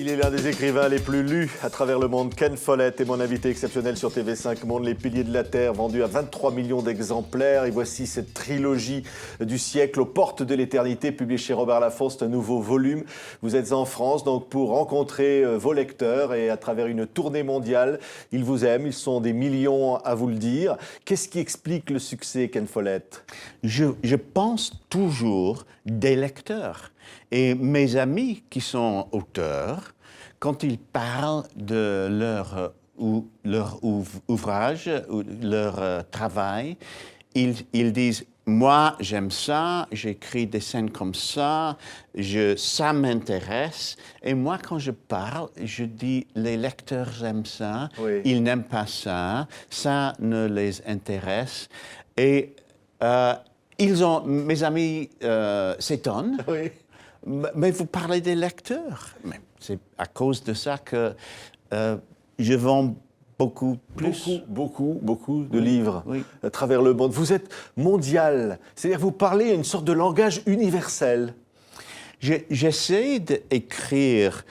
Il est l'un des écrivains les plus lus à travers le monde. Ken Follett est mon invité exceptionnel sur TV5 Monde, Les Piliers de la Terre, vendu à 23 millions d'exemplaires. Et voici cette trilogie du siècle aux portes de l'éternité, publiée chez Robert Laffont, un nouveau volume. Vous êtes en France donc pour rencontrer vos lecteurs et à travers une tournée mondiale, ils vous aiment, ils sont des millions à vous le dire. Qu'est-ce qui explique le succès, Ken Follett? Je pense toujours des lecteurs. Et mes amis qui sont auteurs, quand ils parlent de leur ouvrage, ou leur travail, ils disent « Moi, j'aime ça, j'écris des scènes comme ça, ça m'intéresse. » Et moi, quand je parle, je dis « Les lecteurs aiment ça, oui. Ils n'aiment pas ça, ça ne les intéresse. » Et mes amis s'étonnent. Oui. Mais vous parlez des lecteurs. Mais c'est à cause de ça que je vends beaucoup plus. Beaucoup de livres oui. À travers le monde. Vous êtes mondial, c'est-à-dire vous parlez une sorte de langage universel. J'essaie d'écrire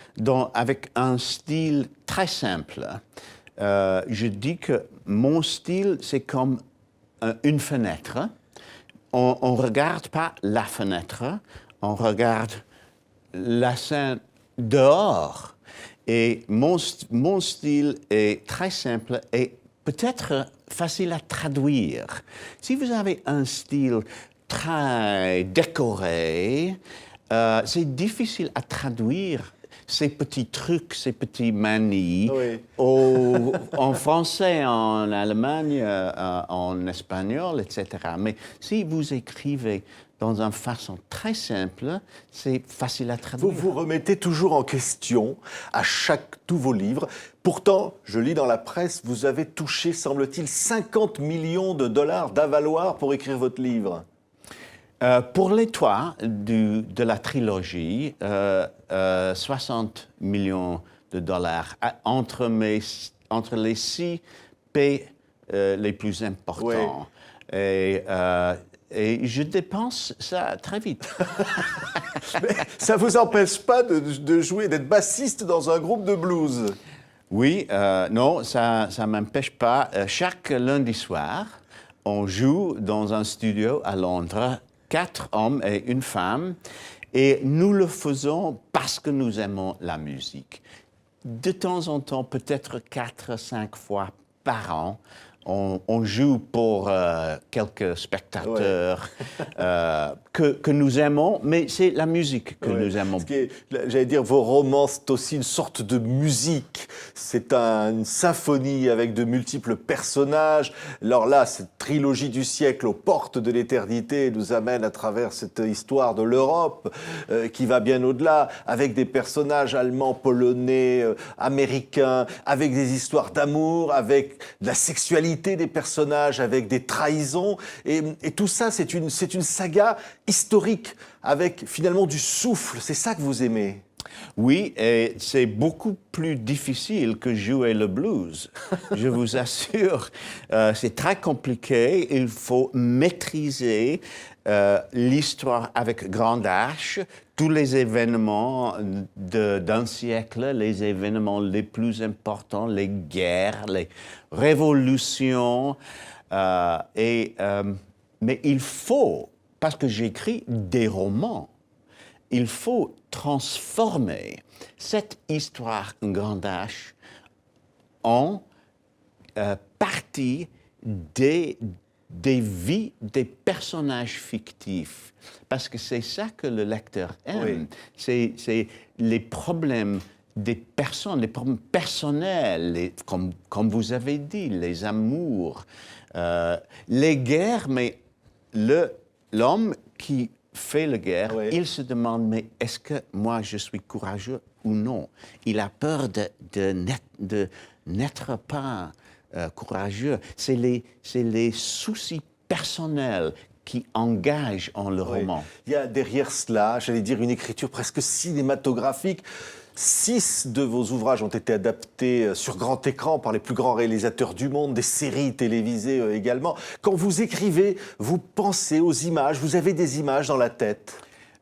avec un style très simple. Je dis que mon style, c'est comme une fenêtre. On ne regarde pas la fenêtre, on regarde la scène dehors. Et mon style est très simple et peut-être facile à traduire. Si vous avez un style très décoré, c'est difficile à traduire ces petits trucs, ces petits manies, oui. en français, en Allemagne, en espagnol, etc. Mais si vous écrivez dans une façon très simple, c'est facile à traduire. Vous vous remettez toujours en question à chaque nouveau livre. Pourtant, je lis dans la presse, vous avez touché, semble-t-il, 50 millions de dollars d'avaloir pour écrire votre livre. Pour les trois de la trilogie, 60 millions de dollars entre les 6 pays les plus importants. Oui. Et je dépense ça très vite. Mais ça ne vous empêche pas de jouer, d'être bassiste dans un groupe de blues? Oui, non, ça ne m'empêche pas. Chaque lundi soir, on joue dans un studio à Londres, 4 hommes et une femme, et nous le faisons parce que nous aimons la musique. De temps en temps, peut-être 4-5 fois par an, on joue pour quelques spectateurs que nous aimons, mais c'est la musique que nous aimons. J'allais dire, vos romans, c'est aussi une sorte de musique. C'est une symphonie avec de multiples personnages. Alors là, cette trilogie du siècle aux portes de l'éternité nous amène à travers cette histoire de l'Europe qui va bien au-delà, avec des personnages allemands, polonais, américains, avec des histoires d'amour, avec de la sexualité des personnages, avec des trahisons. Et tout ça, c'est une saga historique, avec finalement du souffle. C'est ça que vous aimez? Oui, et c'est beaucoup plus difficile que jouer le blues. Je vous assure, c'est très compliqué. Il faut maîtriser l'histoire avec grande H, tous les événements d'un siècle, les événements les plus importants, les guerres, les révolutions. Mais il faut, parce que j'écris des romans, il faut transformer cette histoire grande H en partie des vies des personnages fictifs. Parce que c'est ça que le lecteur aime. Oui. C'est les problèmes des personnes, les problèmes personnels, comme vous avez dit, les amours, les guerres, mais l'homme qui fait la guerre, oui. Il se demande, mais est-ce que moi je suis courageux ou non? Il a peur de n'être pas courageux. C'est les soucis personnels qui engagent en le roman. Il y a derrière cela, j'allais dire, une écriture presque cinématographique. 6 de vos ouvrages ont été adaptés sur grand écran par les plus grands réalisateurs du monde, des séries télévisées également. Quand vous écrivez, vous pensez aux images, vous avez des images dans la tête?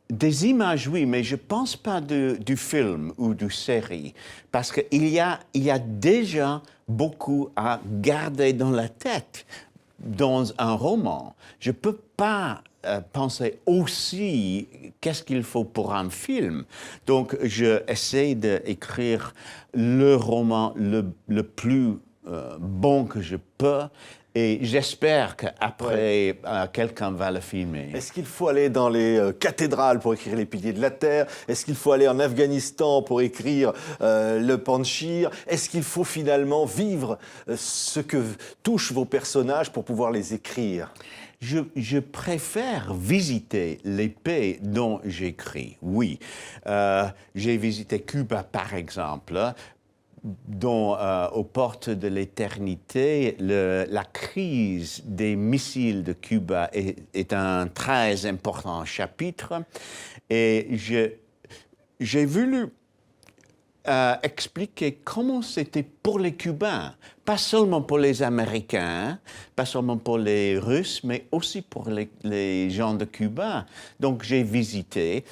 Des images, oui, mais je ne pense pas du film ou du série, parce qu'il y a déjà beaucoup à garder dans la tête dans un roman. Je ne peux pas penser aussi qu'est-ce qu'il faut pour un film. Donc, j'essaie d'écrire le roman le plus bon que je peux. Et j'espère qu'après, quelqu'un va le filmer. Est-ce qu'il faut aller dans les cathédrales pour écrire Les Piliers de la Terre? Est-ce qu'il faut aller en Afghanistan pour écrire Le Panchir? Est-ce qu'il faut finalement vivre ce que touchent vos personnages pour pouvoir les écrire? Je préfère visiter les pays dont j'écris, oui. J'ai visité Cuba, par exemple, dont, aux portes de l'éternité, la crise des missiles de Cuba est un très important chapitre. Et j'ai voulu expliquer comment c'était pour les Cubains, pas seulement pour les Américains, pas seulement pour les Russes, mais aussi pour les gens de Cuba. Donc j'ai visité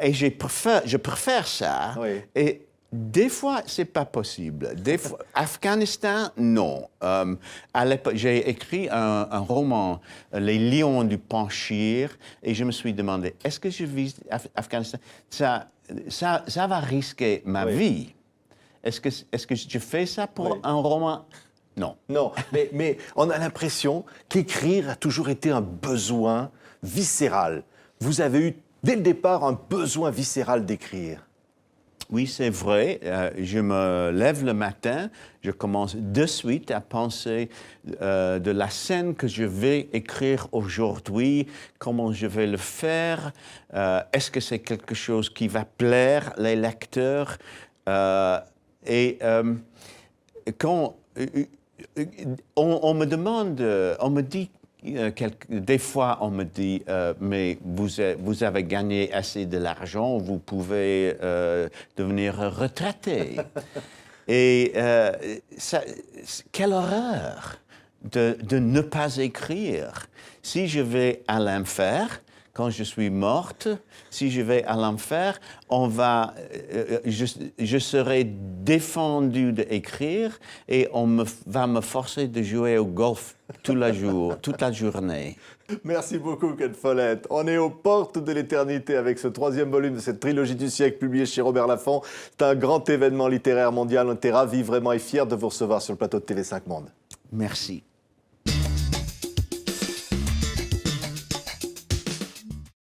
et je préfère ça. Oui. Et des fois, c'est pas possible. Des fois, Afghanistan, non. À l'époque, j'ai écrit un roman, Les Lions du Panchir, et je me suis demandé, est-ce que je visite Afghanistan? Ça va risquer ma vie. Est-ce que je fais ça pour un roman? Non. Non, mais on a l'impression qu'écrire a toujours été un besoin viscéral. Vous avez eu, dès le départ, un besoin viscéral d'écrire. Oui, c'est vrai. Je me lève le matin, je commence de suite à penser de la scène que je vais écrire aujourd'hui, comment je vais le faire, est-ce que c'est quelque chose qui va plaire les lecteurs. Et quand on me demande, on me dit, des fois, on me dit, mais vous avez gagné assez de l'argent, vous pouvez devenir retraité. Et quelle horreur de ne pas écrire. Si je vais à l'enfer, quand je suis morte, si je vais à l'enfer, je serai défendu d'écrire et on va me forcer de jouer au golf toute la journée. Merci beaucoup, Ken Follett. On est aux portes de l'éternité avec ce 3e volume de cette trilogie du siècle publié chez Robert Laffont. C'est un grand événement littéraire mondial. On était ravis vraiment et fiers de vous recevoir sur le plateau de TV5 Monde. Merci.